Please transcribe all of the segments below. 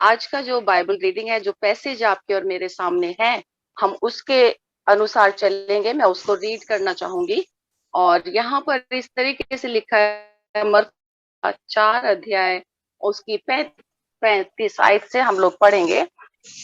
आज का जो बाइबल रीडिंग है, जो पैसेज आपके और मेरे सामने है, हम उसके अनुसार चलेंगे। मैं उसको रीड करना चाहूंगी। और यहाँ पर इस तरीके से लिखा है, मरकुस 4 अध्याय उसकी 35 आयत से हम लोग पढ़ेंगे।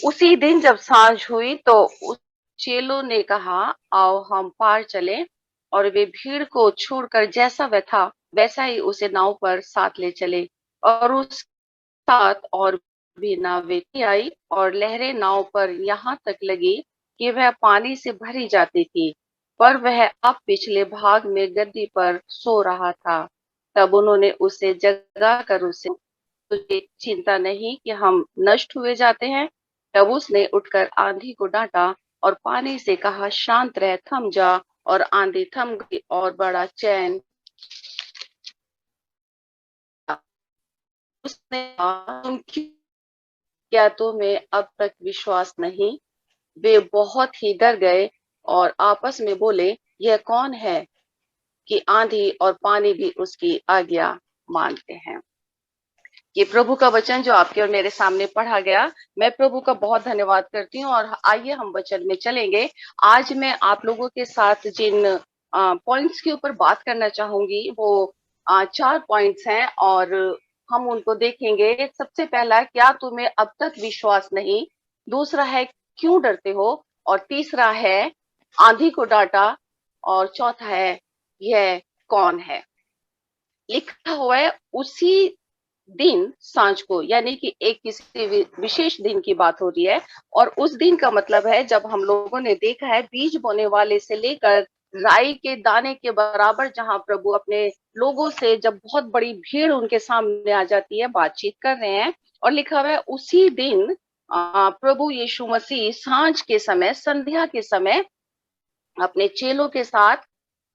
उसी दिन जब सांझ हुई तो उस चेलों ने कहा, आओ हम पार चलें। और वे भीड़ को छोड़कर जैसा वह था वैसा ही उसे नाव पर साथ ले चले। और उस साथ और भी नावें आई और लहरें नाव पर यहाँ तक लगी कि वह पानी से भरी जाती थी। पर वह अब पिछले भाग में गद्दी पर सो रहा था। तब उन्होंने उसे जगा कर उसे, तुझे चिंता नहीं कि हम नष्ट हुए जाते हैं? तब उसने उठकर आंधी को डांटा और पानी से कहा, शांत रह, थम जा। और आंधी थम गई और बड़ा चैन। उसने कहा, तुम क्या तुम्हें अब तक विश्वास नहीं? वे बहुत ही डर गए और आपस में बोले, यह कौन है कि आंधी और पानी भी उसकी आज्ञा मानते हैं। ये प्रभु का वचन जो आपके और मेरे सामने पढ़ा गया। मैं प्रभु का बहुत धन्यवाद करती हूँ। और आइए हम वचन में चलेंगे। आज मैं आप लोगों के साथ जिन पॉइंट्स के ऊपर बात करना चाहूंगी, वो 4 पॉइंट्स हैं और हम उनको देखेंगे। सबसे पहला, क्या तुम्हें अब तक विश्वास नहीं? दूसरा है, क्यों डरते हो? और तीसरा है, आंधी को डांटा। और चौथा है, यह कौन है? लिखा हुआ है उसी दिन सांझ को, यानी कि एक किसी विशेष दिन की बात हो रही है। और उस दिन का मतलब है जब हम लोगों ने देखा है बीज बोने वाले से लेकर राई के दाने के बराबर, जहां प्रभु अपने लोगों से, जब बहुत बड़ी भीड़ उनके सामने आ जाती है, बातचीत कर रहे हैं। और लिखा हुआ है उसी दिन प्रभु यीशु मसीह सांझ के समय, संध्या के समय अपने चेलों के साथ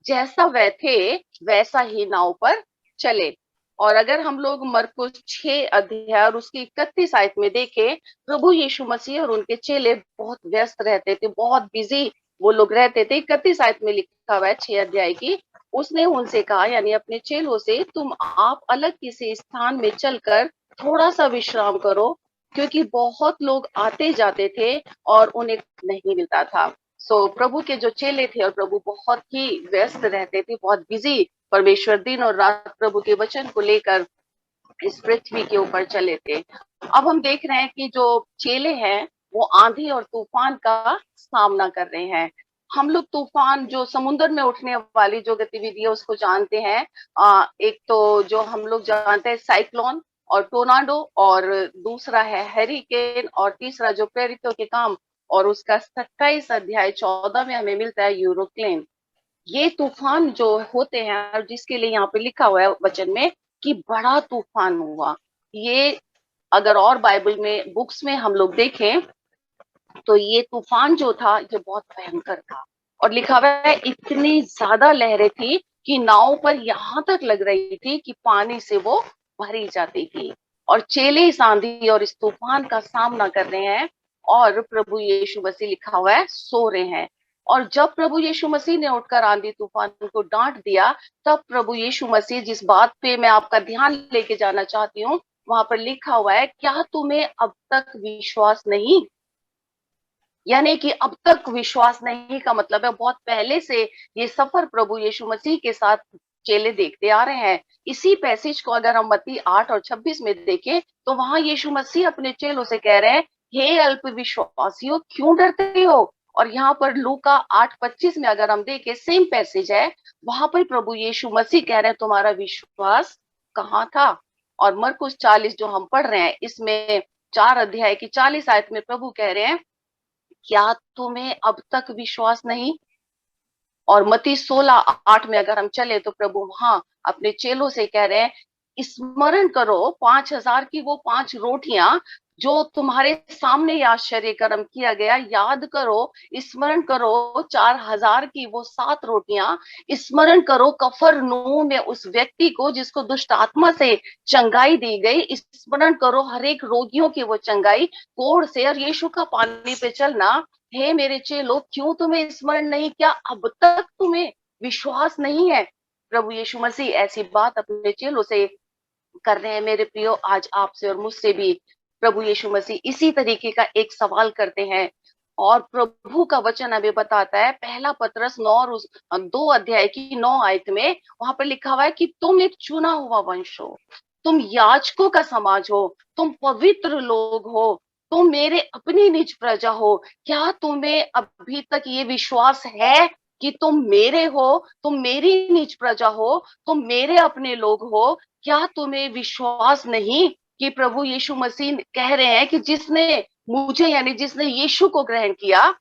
जैसा वह थे वैसा ही नाव पर चले। और अगर हम लोग मरकुस 6 अध्याय और उसकी 31 आयत में देखें, प्रभु यीशु मसीह और उनके चेले बहुत व्यस्त रहते थे, बहुत बिजी वो लोग रहते थे। 31 आयत में लिखा हुआ है 6 अध्याय की, उसने उनसे कहा, यानी अपने चेलों से, तुम आप अलग किसी स्थान में चलकर थोड़ा सा विश्राम करो, क्योंकि बहुत लोग आते जाते थे और उन्हें नहीं मिलता था। प्रभु के जो चेले थे, और प्रभु बहुत ही व्यस्त रहते थे, बहुत बिजी, परमेश्वर दिन और रात प्रभु के वचन को लेकर इस पृथ्वी के ऊपर चले थे। अब हम देख रहे हैं कि जो चेले हैं वो आंधी और तूफान का सामना कर रहे हैं। हम लोग तूफान, जो समुद्र में उठने वाली जो गतिविधि है, उसको जानते हैं। एक तो जो हम लोग जानते हैं साइक्लोन और टोर्नाडो, और दूसरा है हेरिकेन, और तीसरा जो प्रेरितों के काम, और उसका 27 अध्याय 14 में हमें मिलता है यूरोक्लेन। ये तूफान जो होते हैं, और जिसके लिए यहाँ पे लिखा हुआ है वचन में कि बड़ा तूफान हुआ, ये अगर और बाइबल में बुक्स में हम लोग देखें तो ये तूफान जो था ये बहुत भयंकर था। और लिखा हुआ है इतनी ज्यादा लहरें थी कि नाव पर यहाँ तक लग रही थी कि पानी से वो भरी जाती थी। और चेले इस आंधी और इस तूफान का सामना कर रहे हैं, और प्रभु यीशु मसीह, लिखा हुआ है, सो रहे हैं। और जब प्रभु यीशु मसीह ने उठकर आंधी तूफान को डांट दिया, तब प्रभु यीशु मसीह, जिस बात पे मैं आपका ध्यान लेके जाना चाहती हूँ, वहां पर लिखा हुआ है, क्या तुम्हें अब तक विश्वास नहीं? यानी कि अब तक विश्वास नहीं का मतलब है बहुत पहले से ये सफर प्रभु यीशु मसीह के साथ चेले देखते आ रहे हैं। इसी पैसेज को अगर हम मत्ती 8 और 26 में देखें तो वहां यीशु मसीह अपने चेलों से कह रहे हैं, हे अल्प विश्वासियों, क्यों डरते हो? और यहाँ पर लूका 8:25 में अगर हम देखें, सेम पैसेज है, वहां पर प्रभु यीशु मसीह कह रहे हैं, तुम्हारा विश्वास कहाँ था? और मरकुस 40 जो हम पढ़ रहे हैं, इसमें 4 अध्याय की 40 आयत में प्रभु कह रहे हैं, क्या तुम्हें अब तक विश्वास नहीं? और मत्ती 16:8 में अगर हम चले तो प्रभु वहां अपने चेलों से कह रहे हैं, स्मरण करो 5,000 की वो 5 रोटियां जो तुम्हारे सामने ये आश्चर्य कर्म किया गया, याद करो। स्मरण करो 4,000 की वो 7 रोटियां। स्मरण करो कफरनहूम में उस व्यक्ति को जिसको दुष्ट आत्मा से चंगाई दी गई। स्मरण करो हर एक रोगियों की वो चंगाई, कोढ़ से, और यीशु का पानी पे चलना। हे मेरे चेलो, क्यों तुम्हें स्मरण नहीं? क्या अब तक तुम्हें विश्वास नहीं है? प्रभु यीशु मसीह ऐसी बात अपने चेलों से कर रहे हैं। मेरे प्रियो, आज आपसे और मुझसे भी प्रभु यीशु मसीह इसी तरीके का एक सवाल करते हैं। और प्रभु का वचन हमें बताता है, पहला पतरस 9 और उस 2 अध्याय की 9 आयत में वहां पर लिखा हुआ है कि तुम एक चुना हुआ वंश हो, तुम याजकों का समाज हो, तुम पवित्र लोग हो, तुम मेरे अपनी निज प्रजा हो। क्या तुम्हें अभी तक ये विश्वास है कि तुम मेरे हो, तुम मेरी निज प्रजा हो, तुम मेरे अपने लोग हो? क्या तुम्हें विश्वास नहीं कि प्रभु यीशु मसीह कह रहे हैं कि जिसने मुझे यानी जिसने यीशु को ग्रहण किया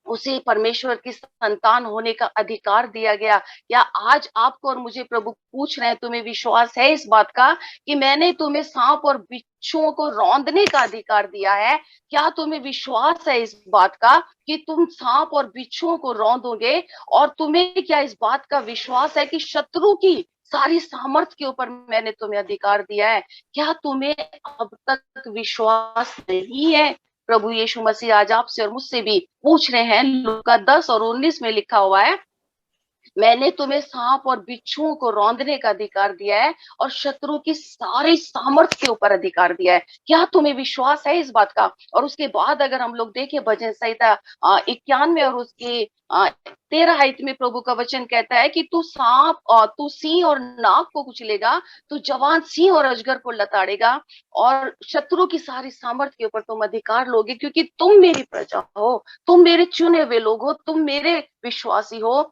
उसे परमेश्वर की संतान होने का अधिकार दिया गया। या आज आपको और मुझे प्रभु पूछ रहे हैं, तुम्हें विश्वास है इस बात का कि मैंने तुम्हें सांप और बिच्छुओं को रौंदने का अधिकार दिया है? क्या तुम्हें विश्वास है इस बात का कि तुम सांप और बिच्छुओं को रौंदोगे? और तुम्हें क्या इस बात का विश्वास है कि शत्रु की सारी सामर्थ के ऊपर मैंने तुम्हें अधिकार दिया है? क्या तुम्हें अब तक विश्वास नहीं है? प्रभु यीशु मसीह आज आपसे और मुझसे भी पूछ रहे हैं। लूका 10 और 19 में लिखा हुआ है, मैंने तुम्हें सांप और बिच्छुओं को रौंदने का अधिकार दिया है और शत्रु की सारी सामर्थ के ऊपर अधिकार दिया है। क्या तुम्हें विश्वास है इस बात का? और उसके बाद अगर हम लोग देखें भजन संहिता 91 और उसकी 13 आयत में प्रभु का वचन कहता है कि तू सिंह और नाग को कुचलेगा, तू जवान सिंह और अजगर को लताड़ेगा और शत्रु की सारी सामर्थ के ऊपर तुम अधिकार लोगे, क्योंकि तुम मेरी प्रजा हो, तुम मेरे चुने हुए लोग हो, तुम मेरे विश्वासी हो,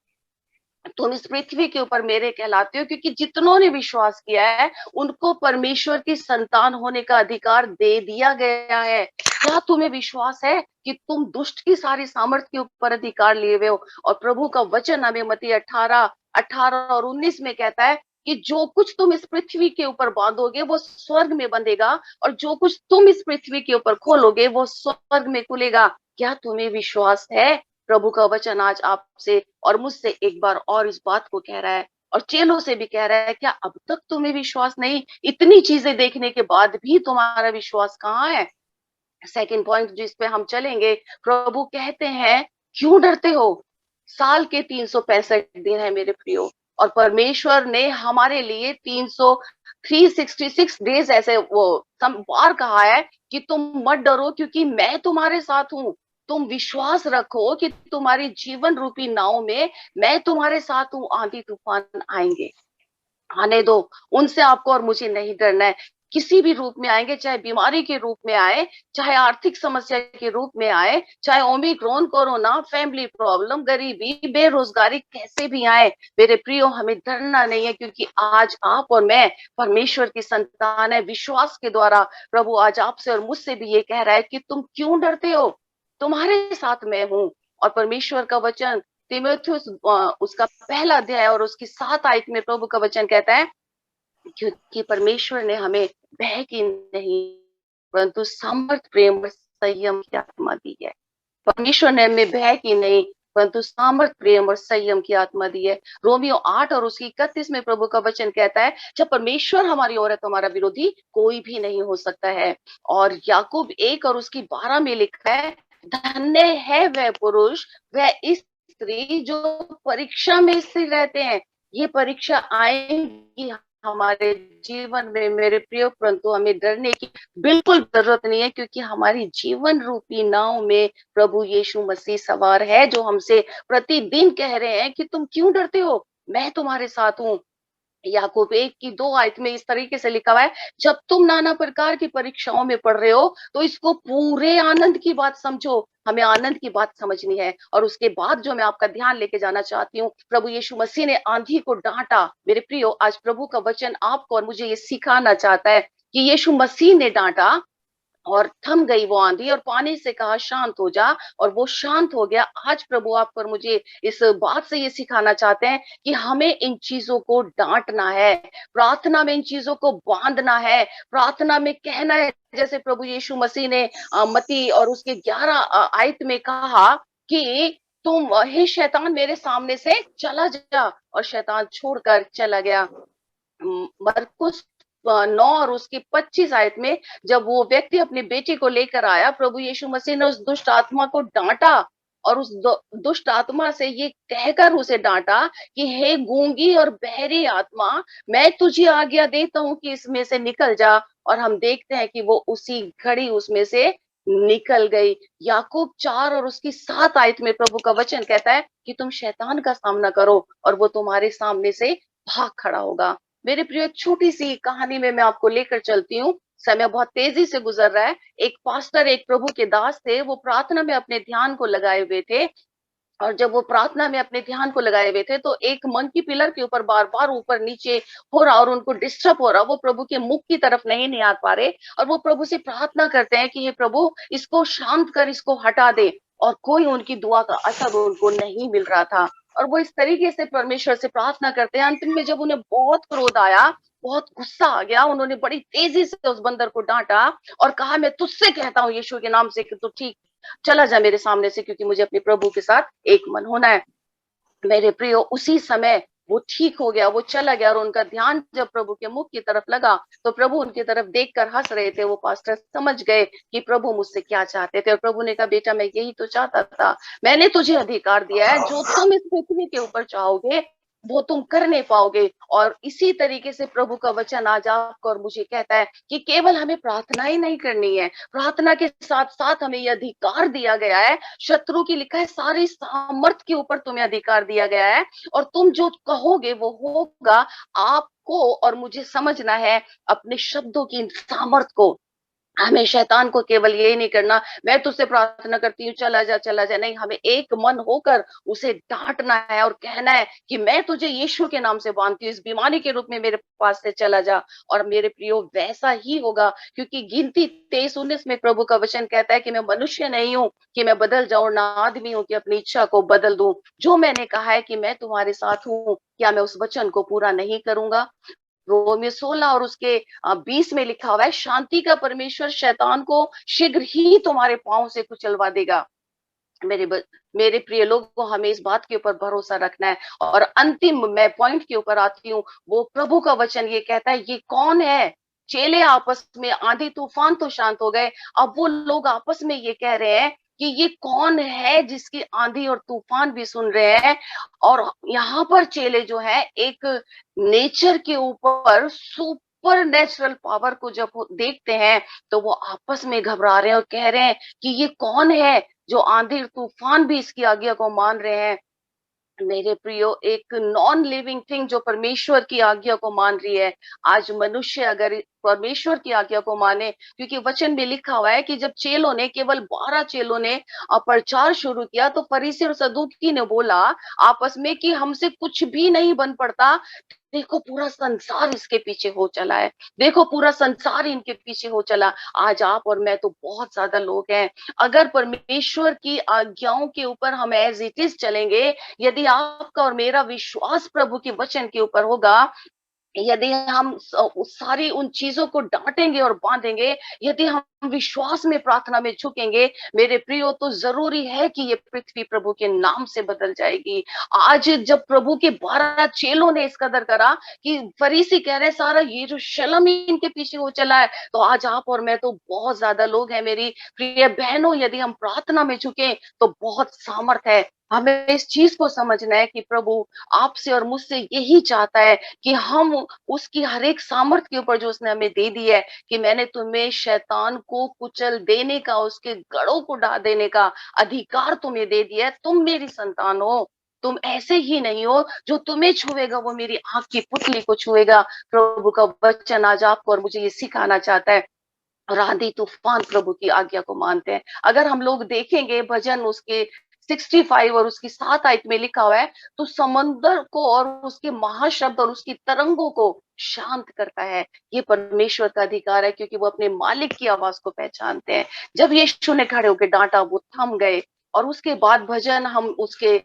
तुम इस पृथ्वी के ऊपर मेरे कहलाते हो। क्योंकि जितनों ने विश्वास किया है उनको परमेश्वर की संतान होने का अधिकार दे दिया गया है। क्या तुम्हें विश्वास है कि तुम दुष्ट की सारी सामर्थ के ऊपर अधिकार लिए हुए हो? और प्रभु का वचन हमें मत्ती 18 और 19 में कहता है कि जो कुछ तुम इस पृथ्वी के ऊपर बांधोगे वो स्वर्ग में बंधेगा, और जो कुछ तुम इस पृथ्वी के ऊपर खोलोगे वो स्वर्ग में खुलेगा। क्या तुम्हें विश्वास है? प्रभु का वचन आज आपसे और मुझसे एक बार और इस बात को कह रहा है, और चेलों से भी कह रहा है, क्या अब तक तुम्हें विश्वास नहीं? इतनी चीजें देखने के बाद भी तुम्हारा विश्वास कहाँ है? सेकंड पॉइंट जिस पे हम चलेंगे, प्रभु कहते हैं क्यों डरते हो? साल के 365 दिन है मेरे प्रियो, और परमेश्वर ने हमारे लिए 366 डेज ऐसे वो बार कहा है कि तुम मत डरो क्योंकि मैं तुम्हारे साथ हूं। तुम विश्वास रखो कि तुम्हारी जीवन रूपी नाव में मैं तुम्हारे साथ हूं। आंधी तूफान आएंगे, आने दो, उनसे आपको और मुझे नहीं डरना है। किसी भी रूप में आएंगे, चाहे बीमारी के रूप में आए, चाहे आर्थिक समस्या के रूप में आए, चाहे ओमिक्रॉन, कोरोना, फैमिली प्रॉब्लम, गरीबी, बेरोजगारी, कैसे भी आए मेरे प्रियो, हमें डरना नहीं है, क्योंकि आज आप और मैं परमेश्वर की संतान है। विश्वास के द्वारा प्रभु आज आपसे और मुझसे भी ये कह रहा है कि तुम क्यों डरते हो, तुम्हारे साथ मैं हूं। और परमेश्वर का वचन तीमुथियुस उसका पहला अध्याय और उसकी 7 आयत में प्रभु का वचन कहता है, क्योंकि परमेश्वर ने हमें भय की नहीं परंतु सामर्थ, प्रेम और संयम की आत्मा दी है। परमेश्वर ने हमें भय की नहीं परंतु सामर्थ, प्रेम और संयम की आत्मा दी है। रोमियो 8 और उसकी 31 में प्रभु का वचन कहता है, जब परमेश्वर हमारी ओर है तो हमारा विरोधी कोई भी नहीं हो सकता है। और याकूब 1 और उसकी 12 में लिखा है, धन्य है वह पुरुष, वह स्त्री जो परीक्षा में स्थिर रहते हैं। ये परीक्षा आएगी हमारे जीवन में मेरे प्रियो, परंतु हमें डरने की बिल्कुल जरूरत नहीं है, क्योंकि हमारी जीवन रूपी नाव में प्रभु यीशु मसीह सवार है, जो हमसे प्रतिदिन कह रहे हैं कि तुम क्यों डरते हो, मैं तुम्हारे साथ हूँ। याकूब 1 की 2 आयत में इस तरीके से लिखा हुआ है, जब तुम नाना प्रकार की परीक्षाओं में पढ़ रहे हो तो इसको पूरे आनंद की बात समझो। हमें आनंद की बात समझनी है। और उसके बाद जो मैं आपका ध्यान लेके जाना चाहती हूँ, प्रभु यीशु मसीह ने आंधी को डांटा। मेरे प्रियो, आज प्रभु का वचन आपको और मुझे ये सिखाना चाहता है कि यीशु मसीह ने डांटा और थम गई वो आंधी, और पानी से कहा शांत हो जा, और वो शांत हो गया। आज प्रभु आप पर मुझे इस बात से ये सिखाना चाहते हैं कि हमें इन चीजों को डांटना है, प्रार्थना में इन चीजों को बांधना है, प्रार्थना में कहना है, जैसे प्रभु यीशु मसीह ने मत्ती और उसके 11 आयत में कहा कि तुम हे शैतान मेरे सामने से चला जा, और शैतान छोड़कर चला गया। मरकुस 9 और उसकी 25 आयत में जब वो व्यक्ति अपनी बेटी को लेकर आया, प्रभु यीशु मसीह ने उस दुष्ट आत्मा को डांटा और उस दुष्ट आत्मा से ये कहकर उसे डांटा कि हे गूंगी और बहरी आत्मा, मैं तुझे आज्ञा देता हूं कि इसमें से निकल जा। और हम देखते हैं कि वो उसी घड़ी उसमें से निकल गई। याकूब 4 और उसकी 7 आयत में प्रभु का वचन कहता है कि तुम शैतान का सामना करो और वो तुम्हारे सामने से भाग खड़ा होगा। मेरे प्रिय, छोटी सी कहानी में मैं आपको लेकर चलती हूँ। समय बहुत तेजी से गुजर रहा है। एक पास्टर, एक प्रभु के दास थे, वो प्रार्थना में अपने ध्यान को लगाए हुए थे। और जब वो प्रार्थना में अपने ध्यान को लगाए हुए थे तो एक मंकी पिलर के ऊपर बार बार ऊपर नीचे हो रहा और उनको डिस्टर्ब हो रहा। वो प्रभु के मुख की तरफ नहीं आ पा रहे और वो प्रभु से प्रार्थना करते हैं कि हे प्रभु, इसको शांत कर, इसको हटा दे। और कोई उनकी दुआ का असर उनको नहीं मिल रहा था। और वो इस तरीके से परमेश्वर से प्रार्थना करते हैं। अंत में जब उन्हें बहुत क्रोध आया, बहुत गुस्सा आ गया, उन्होंने बड़ी तेजी से उस बंदर को डांटा और कहा, मैं तुझसे कहता हूँ यीशु के नाम से कि तू ठीक चला जा मेरे सामने से, क्योंकि मुझे अपने प्रभु के साथ एक मन होना है। मेरे प्रियो, उसी समय वो ठीक हो गया, वो चला गया। और उनका ध्यान जब प्रभु के मुख की तरफ लगा तो प्रभु उनकी तरफ देखकर हंस रहे थे। वो पास्टर समझ गए कि प्रभु मुझसे क्या चाहते थे। और प्रभु ने कहा, बेटा, मैं यही तो चाहता था। मैंने तुझे अधिकार दिया है, जो तुम इस पृथ्वी के ऊपर चाहोगे वो तुम कर नहीं पाओगे। और इसी तरीके से प्रभु का वचन आज आपको और मुझे कहता है कि केवल हमें प्रार्थना ही नहीं करनी है, प्रार्थना के साथ साथ हमें यह अधिकार दिया गया है। शत्रु की, लिखा है, सारी सामर्थ के ऊपर तुम्हें अधिकार दिया गया है। और तुम जो कहोगे वो होगा। आपको और मुझे समझना है अपने शब्दों की सामर्थ को। हमें शैतान को केवल ये नहीं करना, मैं तुझसे प्रार्थना करती हूँ चला जा चला जा, नहीं, हमें एक मन होकर उसे डांटना है और कहना है कि मैं तुझे यीशु के नाम से बांधती हूँ, इस बीमारी के रूप में मेरे पास से चला जा। और मेरे प्रियो, वैसा ही होगा, क्योंकि गिनती 23:19 में प्रभु का वचन कहता है कि मैं मनुष्य नहीं हूँ कि मैं बदल जाऊं, ना आदमी हूँ कि अपनी इच्छा को बदल दूं। जो मैंने कहा है कि मैं तुम्हारे साथ हूँ, क्या मैं उस वचन को पूरा नहीं करूंगा? रोमियो 16 और उसके 20 में लिखा हुआ है, शांति का परमेश्वर शैतान को शीघ्र ही तुम्हारे पांव से कुचलवा देगा। मेरे प्रिय लोगों, हमें इस बात के ऊपर भरोसा रखना है। और अंतिम मैं पॉइंट के ऊपर आती हूँ। वो प्रभु का वचन ये कहता है, ये कौन है? चेले आपस में, आंधी तूफान तो शांत हो गए, अब वो लोग आपस में ये कह रहे हैं कि ये कौन है जिसकी आंधी और तूफान भी सुन रहे हैं। और यहाँ पर चेले जो है, एक नेचर के ऊपर सुपर नेचुरल पावर को जब देखते हैं तो वो आपस में घबरा रहे हैं और कह रहे हैं कि ये कौन है जो आंधी तूफान भी इसकी आज्ञा को मान रहे हैं। मेरे प्रियो, एक नॉन लिविंग थिंग जो परमेश्वर की आज्ञा को मान रही है। आज मनुष्य अगर परमेश्वर की आज्ञा को माने, क्योंकि वचन में लिखा हुआ है कि जब चेलों ने, केवल 12 चेलों ने प्रचार शुरू किया तो फरीसी और सदूकी ने बोला आपस में कि हमसे कुछ भी नहीं बन पड़ता। देखो, पूरा संसार इसके पीछे हो चला है, देखो पूरा संसार इनके पीछे हो चला। आज आप और मैं तो बहुत ज्यादा लोग हैं। अगर परमेश्वर की आज्ञाओं के ऊपर हम एज इट इज चलेंगे, यदि आपका और मेरा विश्वास प्रभु के वचन के ऊपर होगा, यदि हम सारी उन चीजों को डांटेंगे और बांधेंगे, यदि हम विश्वास में प्रार्थना में झुकेंगे, मेरे प्रियो, तो जरूरी है कि ये पृथ्वी प्रभु के नाम से बदल जाएगी। आज जब प्रभु के 12 चेलों ने इस कदर करा कि फरीसी कह रहे सारा यरूशलेम ही इनके पीछे हो चला है, तो आज आप और मैं तो बहुत ज्यादा लोग हैं। मेरी प्रिय बहनों, यदि हम प्रार्थना में झुके तो बहुत सामर्थ है। हमें इस चीज को समझना है कि प्रभु आपसे और मुझसे यही चाहता है कि हम उसकी हर एक सामर्थ के ऊपर जो उसने हमें दे दी है, कि मैंने तुम्हें शैतान को कुचल देने का, उसके गढ़ों को ढा देने का अधिकार तुम्हें दे दिया है। तुम मेरी संतान हो। तुम ऐसे ही नहीं हो, जो तुम्हें छुएगा वो मेरी आंख की पुतली को छुएगा। प्रभु का वचन आज आपको और मुझे ये सिखाना चाहता है। और आंधी तूफान प्रभु की आज्ञा को मानते हैं। अगर हम लोग देखेंगे भजन उसके 65 और उसकी 7 आयत में लिखा हुआ है, तो समंदर को और उसके महाशब्द और उसकी तरंगों को शांत करता है। ये परमेश्वर का अधिकार है, क्योंकि वो अपने मालिक की आवाज को पहचानते हैं। जब यीशु ने खड़े होकर डांटा, वो थम गए। और उसके बाद भजन हम उसके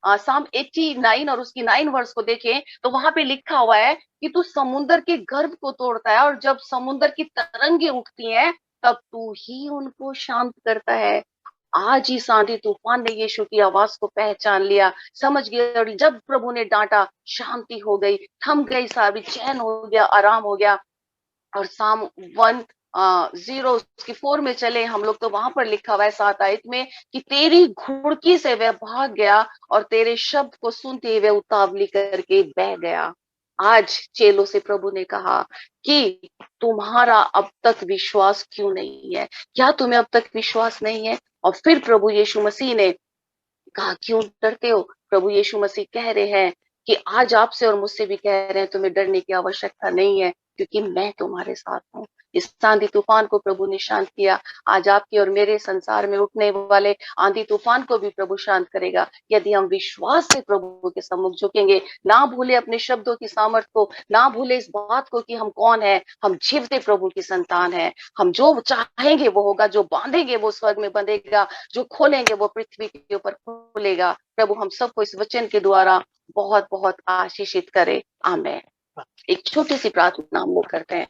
साम 89 और उसकी 9 वर्स को देखें तो वहां पे लिखा हुआ है कि तू समुद्र के गर्भ को तोड़ता है, और जब समुद्र की तरंगे उठती हैं तब तू ही उनको शांत करता है। आज ही आंधी तूफान ने यीशु की आवाज को पहचान लिया, समझ गया। और जब प्रभु ने डांटा, शांति हो गई, थम गई, सारी चैन हो गया, आराम हो गया। और साम 1 जीरो उसकी 4 में चले हम लोग, तो वहां पर लिखा हुआ है 7 आयत में कि तेरी घुड़की से वह भाग गया और तेरे शब्द को सुनते हुए उतावली करके बह गया। आज चेलों से प्रभु ने कहा कि तुम्हारा अब तक विश्वास क्यों नहीं है? क्या तुम्हें अब तक विश्वास नहीं है? और फिर प्रभु यीशु मसीह ने कहा, क्यों डरते हो? प्रभु यीशु मसीह कह रहे हैं कि आज आपसे और मुझसे भी कह रहे हैं, तुम्हें डरने की आवश्यकता नहीं है, क्योंकि मैं तुम्हारे साथ हूँ। इस आंधी तूफान को प्रभु ने शांत किया। आज आपके और मेरे संसार में उठने वाले आंधी तूफान को भी प्रभु शांत करेगा, यदि हम विश्वास से प्रभु के सम्मुख झुकेंगे। ना भूले अपने शब्दों की सामर्थ को, ना भूले इस बात को कि हम कौन है। हम जीवते प्रभु की संतान है। हम जो चाहेंगे वो होगा, जो बांधेंगे वो स्वर्ग में बंधेगा, जो खोलेंगे वो पृथ्वी के ऊपर खुलेगा। प्रभु हम सबको इस वचन के द्वारा बहुत बहुत आशीषित करे। आमेन। एक छोटी सी प्रार्थना हम लोग करते हैं।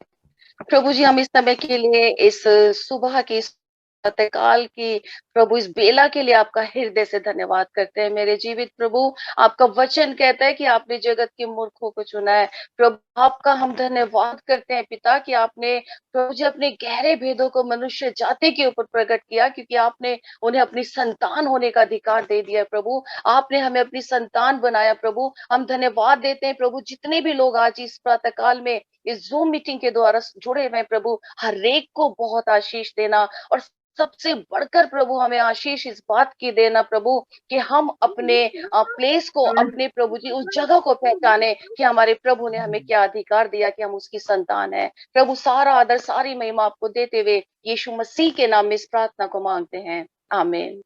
प्रभु जी, हम इस समय के लिए, इस सुबह की, इस प्रातःकाल की, प्रभु इस बेला के लिए आपका हृदय से धन्यवाद करते हैं मेरे जीवित प्रभु। आपका वचन कहता है कि आपने जगत के मूर्खों को चुना है। प्रभु आपका हम धन्यवाद करते हैं पिता कि आपने प्रभु जी अपने गहरे भेदों को मनुष्य जाति के ऊपर प्रकट किया, क्योंकि आपने उन्हें अपनी संतान होने का अधिकार दे दिया है। प्रभु आपने हमें अपनी संतान बनाया। प्रभु हम धन्यवाद देते हैं प्रभु, जितने भी लोग आज इस प्रातःकाल में इस जूम मीटिंग के द्वारा जुड़े हुए हैं प्रभु, हर एक को बहुत आशीष देना। और सबसे बढ़कर प्रभु हमें आशीष इस बात की देना प्रभु कि हम अपने प्लेस को, अपने प्रभु जी उस जगह को पहचाने कि हमारे प्रभु ने हमें क्या अधिकार दिया कि हम उसकी संतान है। प्रभु सारा आदर सारी महिमा आपको देते हुए यीशु मसीह के नाम में इस प्रार्थना को मांगते हैं। आमीन।